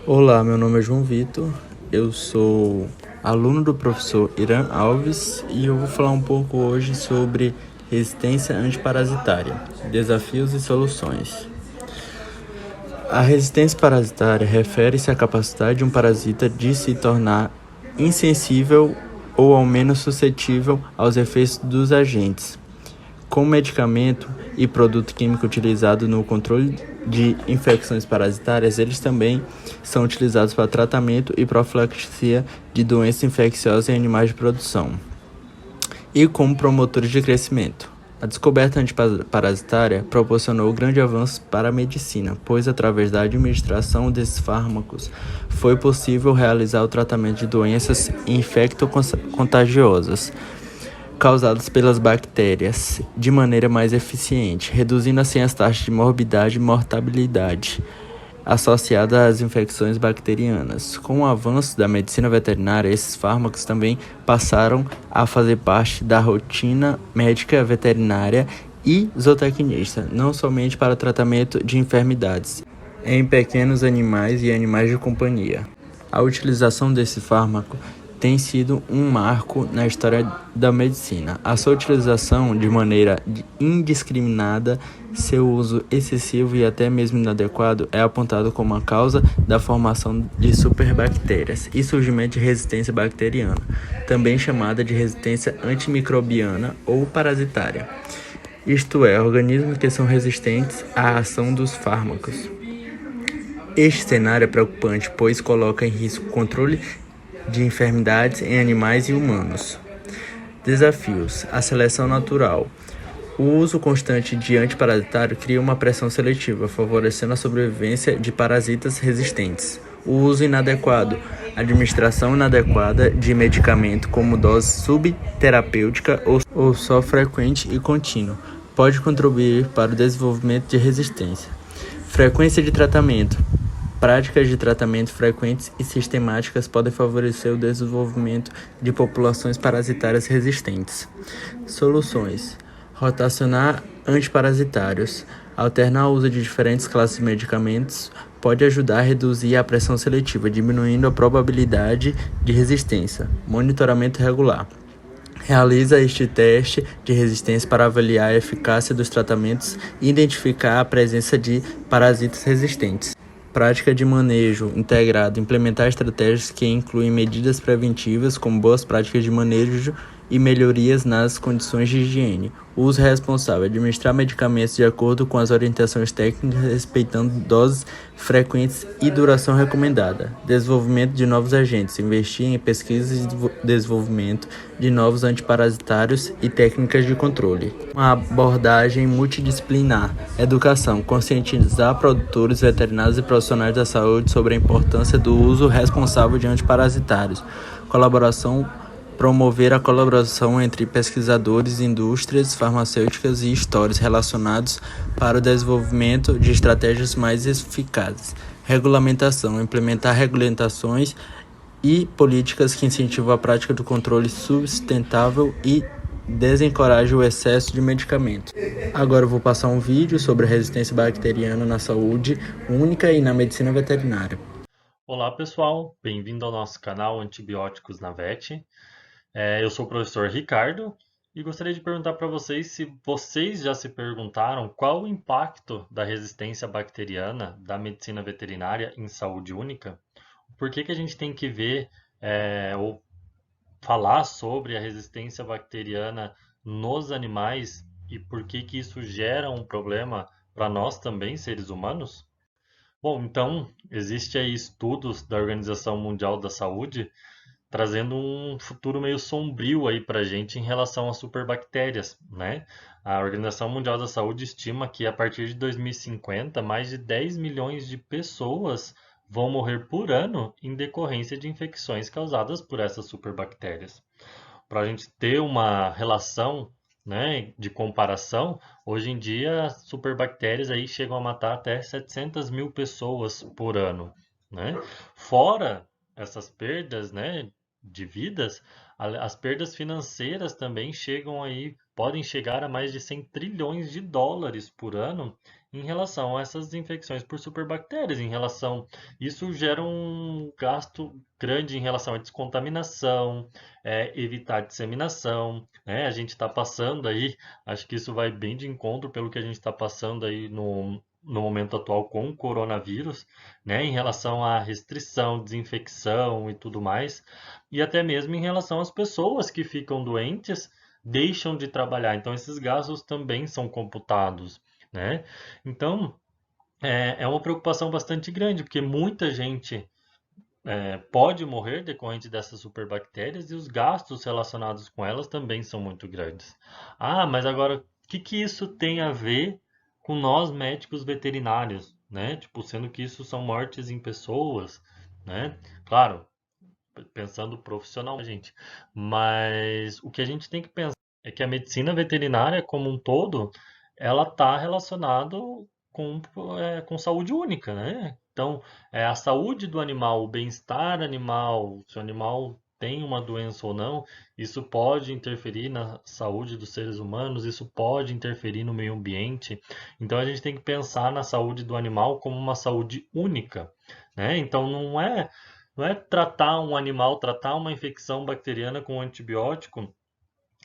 Olá, meu nome é João Vitor, eu sou aluno do professor Irã Alves e eu vou falar um pouco hoje sobre resistência antiparasitária, desafios e soluções. A resistência parasitária refere-se à capacidade de um parasita de se tornar insensível ou ao menos suscetível aos efeitos dos agentes. Como medicamento e produto químico utilizado no controle de infecções parasitárias, eles também são utilizados para tratamento e profilaxia de doenças infecciosas em animais de produção e como promotores de crescimento. A descoberta antiparasitária proporcionou grande avanço para a medicina, pois através da administração desses fármacos foi possível realizar o tratamento de doenças infecto-contagiosas causadas pelas bactérias de maneira mais eficiente, reduzindo assim as taxas de morbidade e mortalidade associadas às infecções bacterianas. Com o avanço da medicina veterinária, esses fármacos também passaram a fazer parte da rotina médica veterinária e zootecnista, não somente para o tratamento de enfermidades em pequenos animais e animais de companhia. A utilização desse fármaco tem sido um marco na história da medicina. A sua utilização de maneira indiscriminada, seu uso excessivo e até mesmo inadequado é apontado como a causa da formação de superbactérias e surgimento de resistência bacteriana, também chamada de resistência antimicrobiana ou parasitária. Isto é, organismos que são resistentes à ação dos fármacos. Este cenário é preocupante, pois coloca em risco o controle de enfermidades em animais e humanos. Desafios: a seleção natural. O uso constante de antiparasitário cria uma pressão seletiva, favorecendo a sobrevivência de parasitas resistentes. O uso inadequado. A administração inadequada de medicamento como dose subterapêutica ou só frequente e contínua pode contribuir para o desenvolvimento de resistência. Frequência de tratamento. Práticas de tratamento frequentes e sistemáticas podem favorecer o desenvolvimento de populações parasitárias resistentes. Soluções: rotacionar antiparasitários. Alternar o uso de diferentes classes de medicamentos pode ajudar a reduzir a pressão seletiva, diminuindo a probabilidade de resistência. Monitoramento regular. Realiza este teste de resistência para avaliar a eficácia dos tratamentos e identificar a presença de parasitas resistentes. Prática de manejo integrado. Implementar estratégias que incluem medidas preventivas, como boas práticas de manejo e melhorias nas condições de higiene. Uso responsável. Administrar medicamentos de acordo com as orientações técnicas, respeitando doses frequentes e duração recomendada. Desenvolvimento de novos agentes. Investir em pesquisa e desenvolvimento de novos antiparasitários e técnicas de controle. Uma abordagem multidisciplinar. Educação. Conscientizar produtores, veterinários e profissionais da saúde sobre a importância do uso responsável de antiparasitários. Colaboração. Promover a colaboração entre pesquisadores, indústrias farmacêuticas e histórias relacionados para o desenvolvimento de estratégias mais eficazes. Regulamentação. Implementar regulamentações e políticas que incentivam a prática do controle sustentável e desencorajem o excesso de medicamentos. Agora eu vou passar um vídeo sobre a resistência bacteriana na saúde única e na medicina veterinária. Olá pessoal, bem-vindo ao nosso canal Antibióticos na VET. Eu sou o professor Ricardo e gostaria de perguntar para vocês se vocês já se perguntaram qual o impacto da resistência bacteriana da medicina veterinária em saúde única. Por que a gente tem que ver ou falar sobre a resistência bacteriana nos animais e por que isso gera um problema para nós também, seres humanos? Bom, então, existe aí estudos da Organização Mundial da Saúde trazendo um futuro meio sombrio aí para a gente em relação às superbactérias, né? A Organização Mundial da Saúde estima que a partir de 2050, mais de 10 milhões de pessoas vão morrer por ano em decorrência de infecções causadas por essas superbactérias. Para a gente ter uma relação, né, de comparação, hoje em dia superbactérias aí chegam a matar até 700 mil pessoas por ano, né? Fora essas perdas, né, de vidas, as perdas financeiras também chegam aí, podem chegar a mais de 100 trilhões de dólares por ano em relação a essas infecções por superbactérias, isso gera um gasto grande em relação à descontaminação, evitar disseminação, né? A gente está passando aí, acho que isso vai bem de encontro pelo que a gente está passando aí no momento atual com o coronavírus, né? Em relação à restrição, desinfecção e tudo mais, e até mesmo em relação às pessoas que ficam doentes, deixam de trabalhar. Então, esses gastos também são computados, né? Então, é uma preocupação bastante grande, porque muita gente pode morrer decorrente dessas superbactérias e os gastos relacionados com elas também são muito grandes. Ah, mas agora, o que que isso tem a ver com nós médicos veterinários, né? Tipo, sendo que isso são mortes em pessoas, né? Claro, pensando profissionalmente, mas o que a gente tem que pensar é que a medicina veterinária como um todo, ela está relacionado com saúde única, né? Então, a saúde do animal, o bem-estar animal, se o animal tem uma doença ou não, isso pode interferir na saúde dos seres humanos, isso pode interferir no meio ambiente. Então, a gente tem que pensar na saúde do animal como uma saúde única, né? Então, não é tratar um animal, tratar uma infecção bacteriana com um antibiótico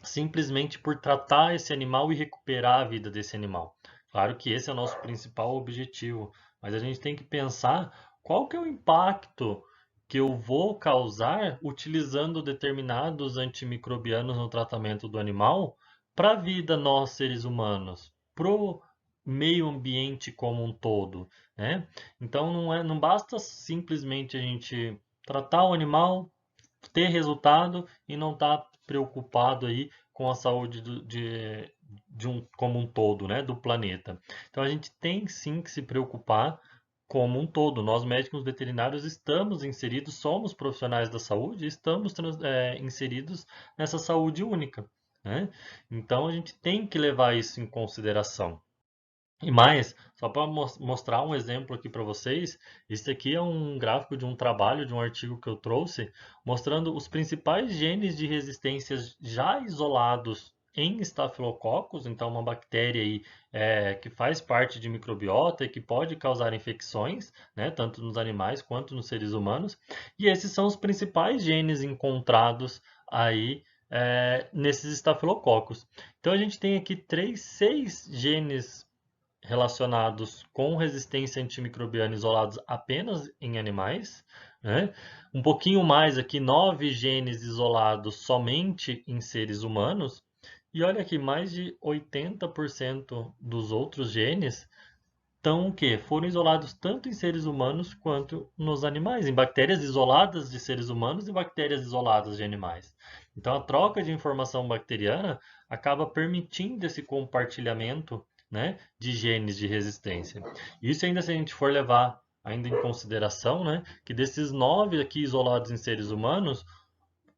simplesmente por tratar esse animal e recuperar a vida desse animal. Claro que esse é o nosso principal objetivo, mas a gente tem que pensar qual que é o impacto que eu vou causar utilizando determinados antimicrobianos no tratamento do animal para a vida nós seres humanos, pro meio ambiente como um todo, né? Então não basta simplesmente a gente tratar o animal, ter resultado e não estar preocupado aí com a saúde de um como um todo, né, do planeta. Então a gente tem sim que se preocupar como um todo. Nós médicos veterinários estamos inseridos, somos profissionais da saúde, estamos inseridos nessa saúde única, né? Então a gente tem que levar isso em consideração. E mais, só para mostrar um exemplo aqui para vocês, esse aqui é um gráfico de um trabalho, de um artigo que eu trouxe, mostrando os principais genes de resistências já isolados em Staphylococcus, então uma bactéria aí, que faz parte de microbiota e que pode causar infecções, né, tanto nos animais quanto nos seres humanos. E esses são os principais genes encontrados aí nesses Staphylococcus. Então a gente tem aqui seis genes relacionados com resistência antimicrobiana isolados apenas em animais, né? Um pouquinho mais aqui, 9 genes isolados somente em seres humanos. E olha aqui, mais de 80% dos outros genes estão o quê? Foram isolados tanto em seres humanos quanto nos animais, em bactérias isoladas de seres humanos e bactérias isoladas de animais. Então, a troca de informação bacteriana acaba permitindo esse compartilhamento, né, de genes de resistência. Isso ainda se a gente for levar ainda em consideração, né, que desses 9 aqui isolados em seres humanos,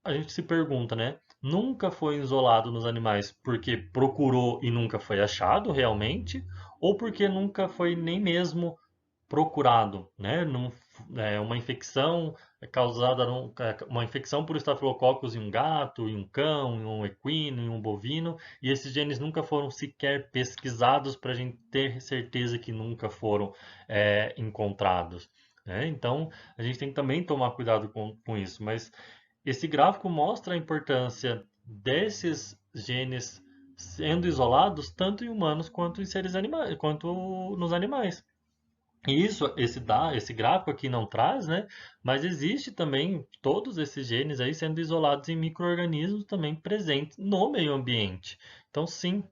a gente se pergunta, né? Nunca foi isolado nos animais porque procurou e nunca foi achado realmente, ou porque nunca foi nem mesmo procurado, né? Uma infecção causada uma infecção por estafilococcus em um gato, em um cão, em um equino, em um bovino, e esses genes nunca foram sequer pesquisados para a gente ter certeza que nunca foram encontrados, né? Então a gente tem que também tomar cuidado com isso, mas esse gráfico mostra a importância desses genes sendo isolados tanto em humanos quanto em seres animais, quanto nos animais. E esse gráfico aqui não traz, né? Mas existe também todos esses genes aí sendo isolados em micro-organismos também presentes no meio ambiente. Então, sim,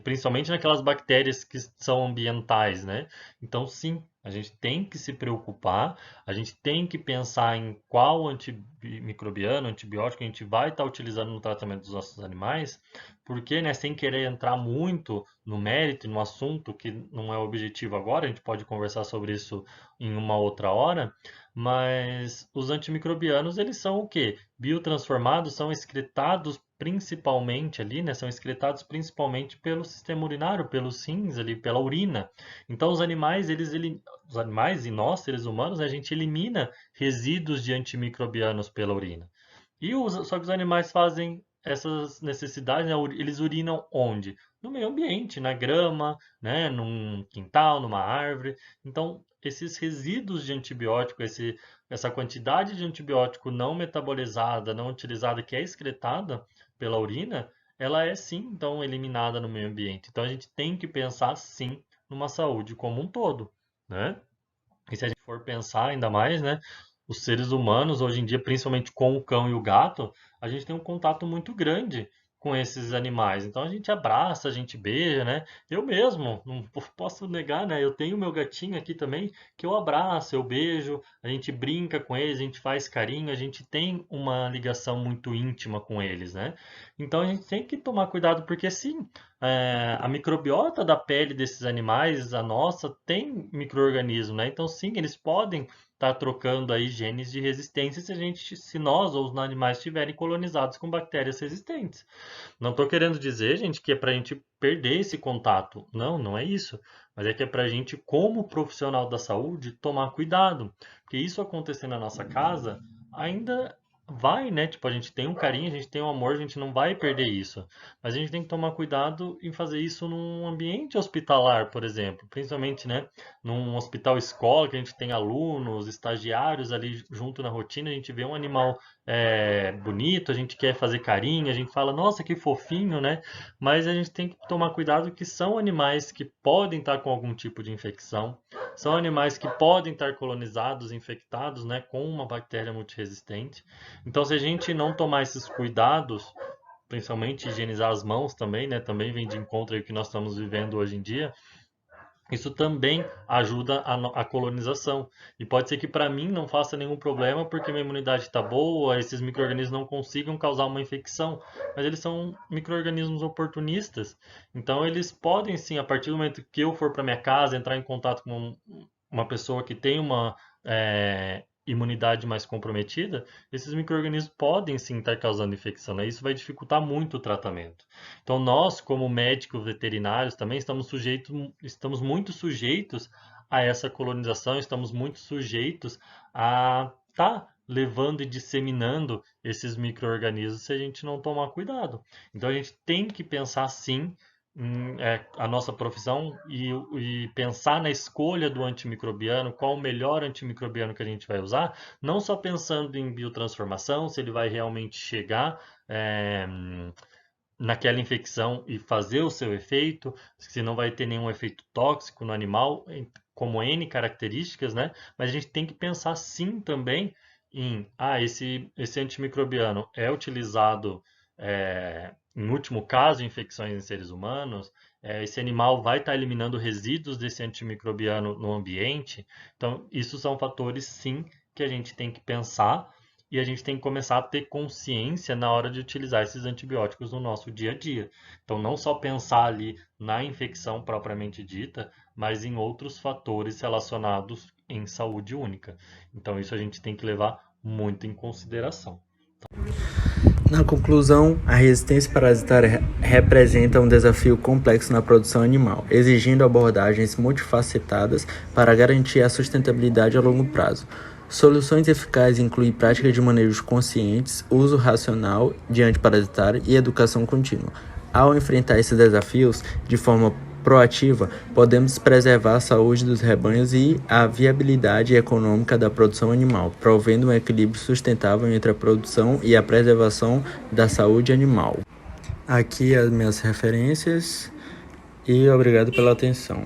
principalmente naquelas bactérias que são ambientais, né? Então, sim, a gente tem que se preocupar, a gente tem que pensar em qual antimicrobiano, antibiótico a gente vai estar utilizando no tratamento dos nossos animais, porque, né, sem querer entrar muito no mérito, no assunto que não é o objetivo agora, a gente pode conversar sobre isso em uma outra hora, mas os antimicrobianos, eles são o quê? Biotransformados, são excretados principalmente ali, né? São excretados principalmente pelo sistema urinário, pelos rins ali, pela urina. Então os animais, os animais e nós, seres humanos, né, a gente elimina resíduos de antimicrobianos pela urina. Só que os animais fazem essas necessidades, né, eles urinam onde? no meio ambiente, na grama, né, num quintal, numa árvore. Então, esses resíduos de antibiótico, essa quantidade de antibiótico não metabolizada, não utilizada, que é excretada pela urina, ela é sim, então, eliminada no meio ambiente. Então, a gente tem que pensar sim numa saúde como um todo, né? E se a gente for pensar ainda mais, né, os seres humanos hoje em dia, principalmente com o cão e o gato, a gente tem um contato muito grande com esses animais. Então a gente abraça, a gente beija, né? Eu mesmo, não posso negar, né? Eu tenho meu gatinho aqui também, que eu abraço, eu beijo, a gente brinca com eles, a gente faz carinho, a gente tem uma ligação muito íntima com eles, né? Então a gente tem que tomar cuidado, porque sim, a microbiota da pele desses animais, a nossa, tem micro-organismo, né? Então, sim, eles podem estar trocando aí genes de resistência se nós ou os animais estiverem colonizados com bactérias resistentes. Não estou querendo dizer, gente, que é para a gente perder esse contato. Não, não é isso. Mas é que é para a gente, como profissional da saúde, tomar cuidado. Porque isso acontecer na nossa casa ainda vai, né? Tipo, a gente tem um carinho, a gente tem um amor, a gente não vai perder isso. Mas a gente tem que tomar cuidado em fazer isso num ambiente hospitalar, por exemplo. Principalmente, né? Num hospital escola, que a gente tem alunos, estagiários ali junto na rotina, a gente vê um animal bonito, a gente quer fazer carinho, a gente fala, nossa, que fofinho, né? Mas a gente tem que tomar cuidado que são animais que podem estar com algum tipo de infecção, são animais que podem estar colonizados, infectados, né, com uma bactéria multiresistente. Então, se a gente não tomar esses cuidados, principalmente higienizar as mãos também, né, também vem de encontro ao que nós estamos vivendo hoje em dia, isso também ajuda a colonização. E pode ser que para mim não faça nenhum problema porque minha imunidade está boa, esses micro-organismos não consigam causar uma infecção. Mas eles são micro-organismos oportunistas. Então eles podem sim, a partir do momento que eu for para minha casa, entrar em contato com uma pessoa que tem uma imunidade mais comprometida, esses micro-organismos podem sim estar causando infecção, né? Isso vai dificultar muito o tratamento. Então, nós, como médicos veterinários, também estamos muito sujeitos a essa colonização, estamos muito sujeitos a estar levando e disseminando esses micro-organismos se a gente não tomar cuidado. Então, a gente tem que pensar sim a nossa profissão e pensar na escolha do antimicrobiano, qual o melhor antimicrobiano que a gente vai usar, não só pensando em biotransformação, se ele vai realmente chegar naquela infecção e fazer o seu efeito, se não vai ter nenhum efeito tóxico no animal, como N características, né? Mas a gente tem que pensar sim também em, esse antimicrobiano é utilizado em último caso, em infecções em seres humanos, esse animal vai estar eliminando resíduos desse antimicrobiano no ambiente. Então, isso são fatores sim que a gente tem que pensar e a gente tem que começar a ter consciência na hora de utilizar esses antibióticos no nosso dia a dia. Então, não só pensar ali na infecção propriamente dita, mas em outros fatores relacionados em saúde única. Então, isso a gente tem que levar muito em consideração. Na conclusão, a resistência parasitária representa um desafio complexo na produção animal, exigindo abordagens multifacetadas para garantir a sustentabilidade a longo prazo. Soluções eficazes incluem práticas de manejos conscientes, uso racional de antiparasitário e educação contínua. Ao enfrentar esses desafios de forma proativa, podemos preservar a saúde dos rebanhos e a viabilidade econômica da produção animal, provendo um equilíbrio sustentável entre a produção e a preservação da saúde animal. Aqui as minhas referências e obrigado pela atenção.